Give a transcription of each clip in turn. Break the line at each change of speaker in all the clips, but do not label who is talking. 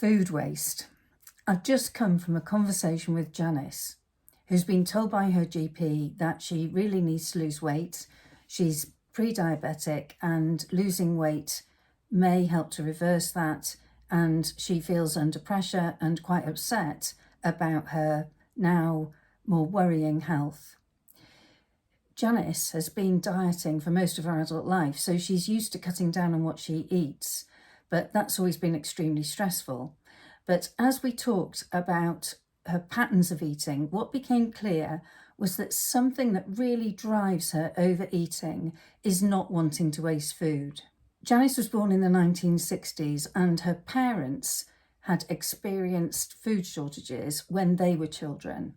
Food waste. I've just come from a conversation with Janice, who's been told by her GP that she really needs to lose weight. She's pre-diabetic and losing weight may help to reverse that, and she feels under pressure and quite upset about her now more worrying health. Janice has been dieting for most of her adult life, so she's used to cutting down on what she eats, but that's always been extremely stressful. But as we talked about her patterns of eating, what became clear was that something that really drives her overeating is not wanting to waste food. Janice was born in the 1960s, and her parents had experienced food shortages when they were children.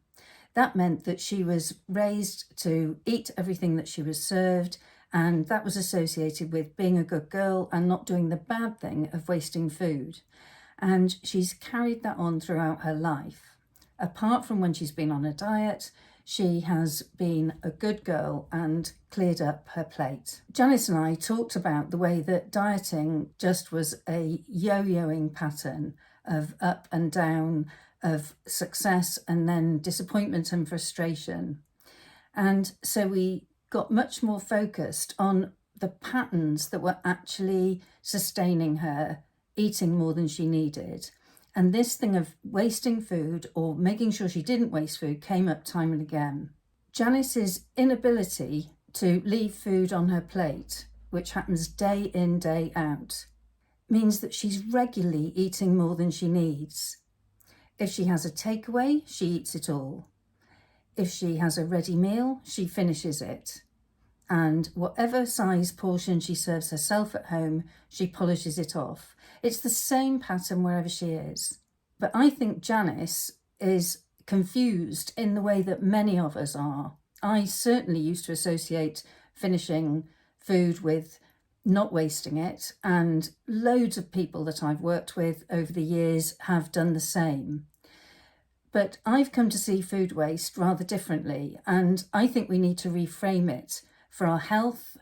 That meant that she was raised to eat everything that she was served, and that was associated with being a good girl and not doing the bad thing of wasting food. And she's carried that on throughout her life. Apart from when she's been on a diet, she has been a good girl and cleared up her plate. Janice and I talked about the way that dieting just was a yo-yoing pattern of up and down, of success and then disappointment and frustration. And so we got much more focused on the patterns that were actually sustaining her eating more than she needed. And this thing of wasting food or making sure she didn't waste food came up time and again. Janice's inability to leave food on her plate, which happens day in, day out, means that she's regularly eating more than she needs. If she has a takeaway, she eats it all. If she has a ready meal, she finishes it. And whatever size portion she serves herself at home, she polishes it off. It's the same pattern wherever she is. But I think Janice is confused in the way that many of us are. I certainly used to associate finishing food with not wasting it, and loads of people that I've worked with over the years have done the same. But I've come to see food waste rather differently, and I think we need to reframe it for our health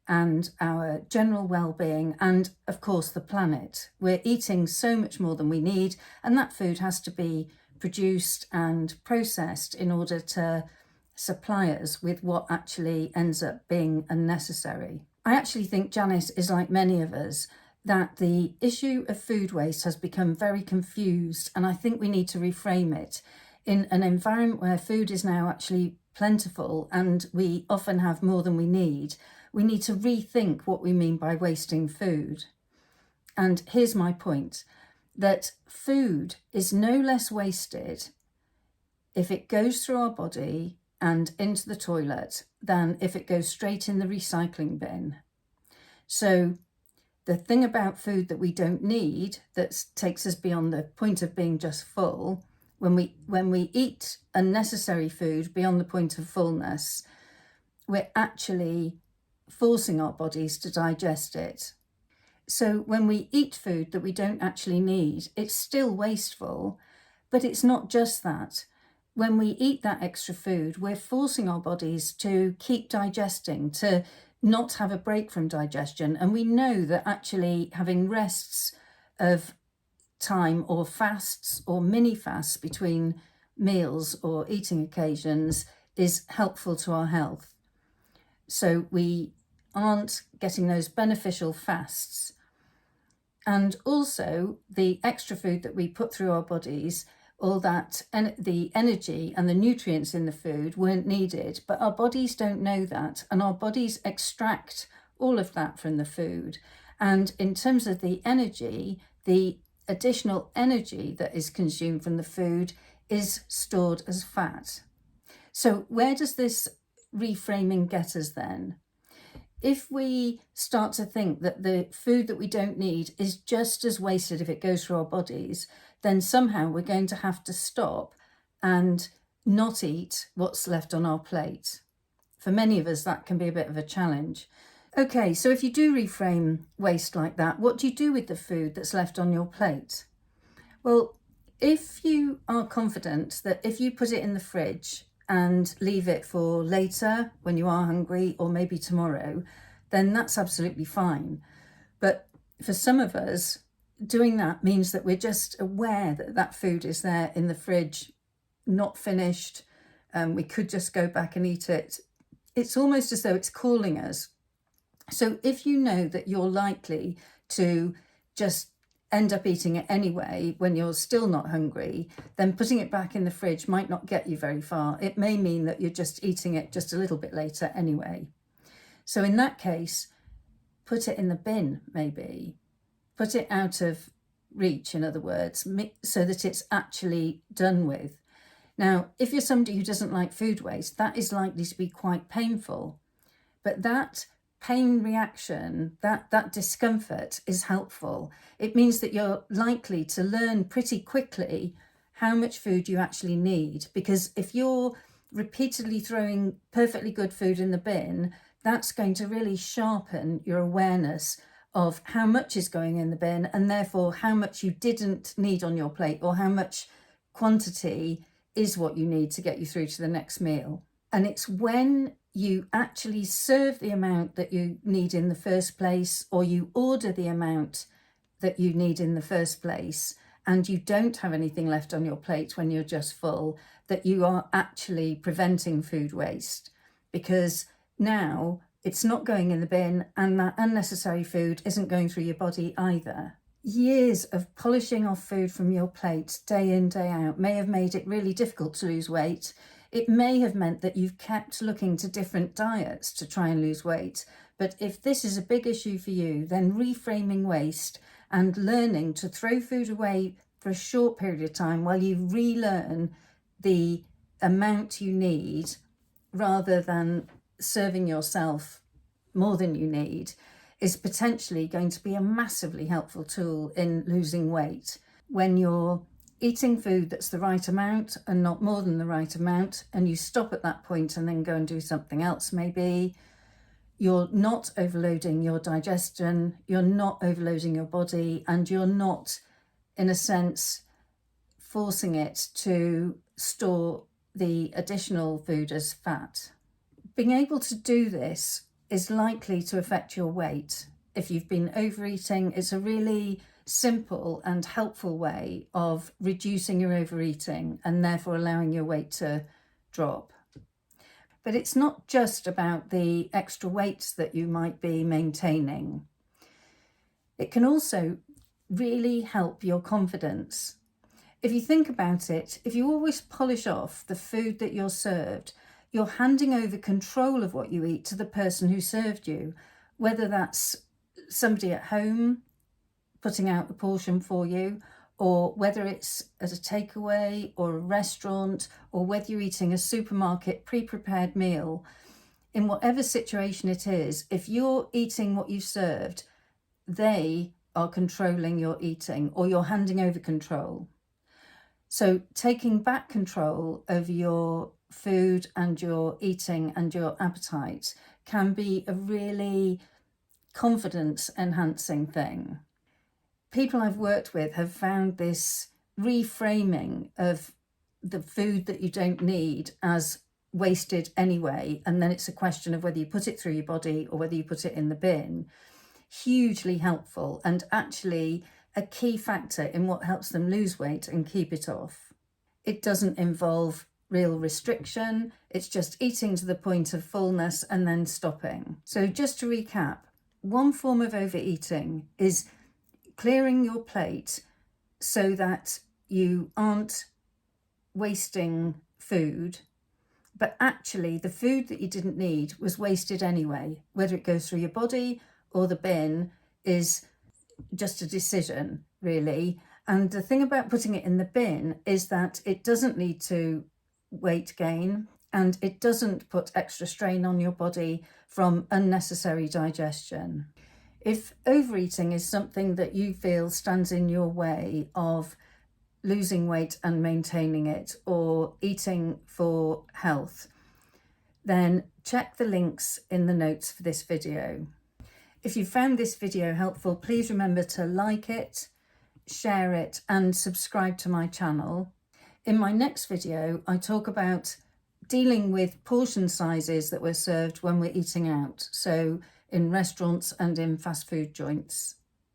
and our general well-being and, of course, the planet. We're eating so much more than we need, and that food has to be produced and processed in order to supply us with what actually ends up being unnecessary. I actually think Janice is like many of us, that the issue of food waste has become very confused, and I think we need to reframe it. In an environment where food is now actually plentiful and we often have more than we need to rethink what we mean by wasting food. And here's my point, that food is no less wasted if it goes through our body and into the toilet than if it goes straight in the recycling bin. So the thing about food that we don't need, that takes us beyond the point of being just full, when we eat unnecessary food beyond the point of fullness, we're actually forcing our bodies to digest it. So when we eat food that we don't actually need, it's still wasteful, but it's not just that. When we eat that extra food, we're forcing our bodies to keep digesting, to not have a break from digestion. And we know that actually having rests of time or fasts or mini fasts between meals or eating occasions is helpful to our health. So we aren't getting those beneficial fasts. And also the extra food that we put through our bodies, all that, and the energy and the nutrients in the food weren't needed, but our bodies don't know that, and our bodies extract all of that from the food. And in terms of the energy, the additional energy that is consumed from the food is stored as fat. So where does this reframing get us then? If we start to think that the food that we don't need is just as wasted if it goes through our bodies, then somehow we're going to have to stop and not eat what's left on our plate. For many of us, that can be a bit of a challenge. Okay, so if you do reframe waste like that, what do you do with the food that's left on your plate? Well, if you are confident that if you put it in the fridge and leave it for later when you are hungry, or maybe tomorrow, then that's absolutely fine. But for some of us, doing that means that we're just aware that that food is there in the fridge, not finished. We could just go back and eat it. It's almost as though it's calling us. So if you know that you're likely to just end up eating it anyway when you're still not hungry, then putting it back in the fridge might not get you very far. It may mean that you're just eating it just a little bit later anyway. So in that case, put it in the bin, maybe. Put it out of reach, in other words, so that it's actually done with. Now, if you're somebody who doesn't like food waste, that is likely to be quite painful. But that pain reaction, that discomfort is helpful. It means that you're likely to learn pretty quickly how much food you actually need, because if you're repeatedly throwing perfectly good food in the bin, that's going to really sharpen your awareness of how much is going in the bin, and therefore how much you didn't need on your plate, or how much quantity is what you need to get you through to the next meal. And it's when you actually serve the amount that you need in the first place, or you order the amount that you need in the first place, and you don't have anything left on your plate when you're just full, that you are actually preventing food waste, because now it's not going in the bin, and that unnecessary food isn't going through your body either. Years of polishing off food from your plate day in, day out may have made it really difficult to lose weight. It may have meant that you've kept looking to different diets to try and lose weight. But if this is a big issue for you, then reframing waste and learning to throw food away for a short period of time while you relearn the amount you need, rather than serving yourself more than you need, is potentially going to be a massively helpful tool in losing weight. When you're eating food that's the right amount and not more than the right amount, and you stop at that point and then go and do something else, maybe you're not overloading your digestion, you're not overloading your body, and you're not, in a sense, forcing it to store the additional food as fat. Being able to do this is likely to affect your weight. If you've been overeating, it's a really simple and helpful way of reducing your overeating and therefore allowing your weight to drop. But it's not just about the extra weight that you might be maintaining. It can also really help your confidence. If you think about it, if you always polish off the food that you're served, you're handing over control of what you eat to the person who served you, whether that's somebody at home putting out the portion for you, or whether it's at a takeaway or a restaurant, or whether you're eating a supermarket pre-prepared meal. In whatever situation it is, if you're eating what you've served, they are controlling your eating, or you're handing over control. So taking back control of your food and your eating and your appetite can be a really confidence enhancing thing. People I've worked with have found this reframing of the food that you don't need as wasted anyway, and then it's a question of whether you put it through your body or whether you put it in the bin, hugely helpful, and actually a key factor in what helps them lose weight and keep it off. It doesn't involve real restriction, it's just eating to the point of fullness and then stopping. So just to recap, one form of overeating is clearing your plate so that you aren't wasting food, but actually the food that you didn't need was wasted anyway. Whether it goes through your body or the bin is just a decision, really. And the thing about putting it in the bin is that it doesn't lead to weight gain, and it doesn't put extra strain on your body from unnecessary digestion. If overeating is something that you feel stands in your way of losing weight and maintaining it, or eating for health, then check the links in the notes for this video. If you found this video helpful, please remember to like it, share it, and subscribe to my channel. In my next video, I talk about dealing with portion sizes that we're served when we're eating out, so in restaurants and in fast food joints.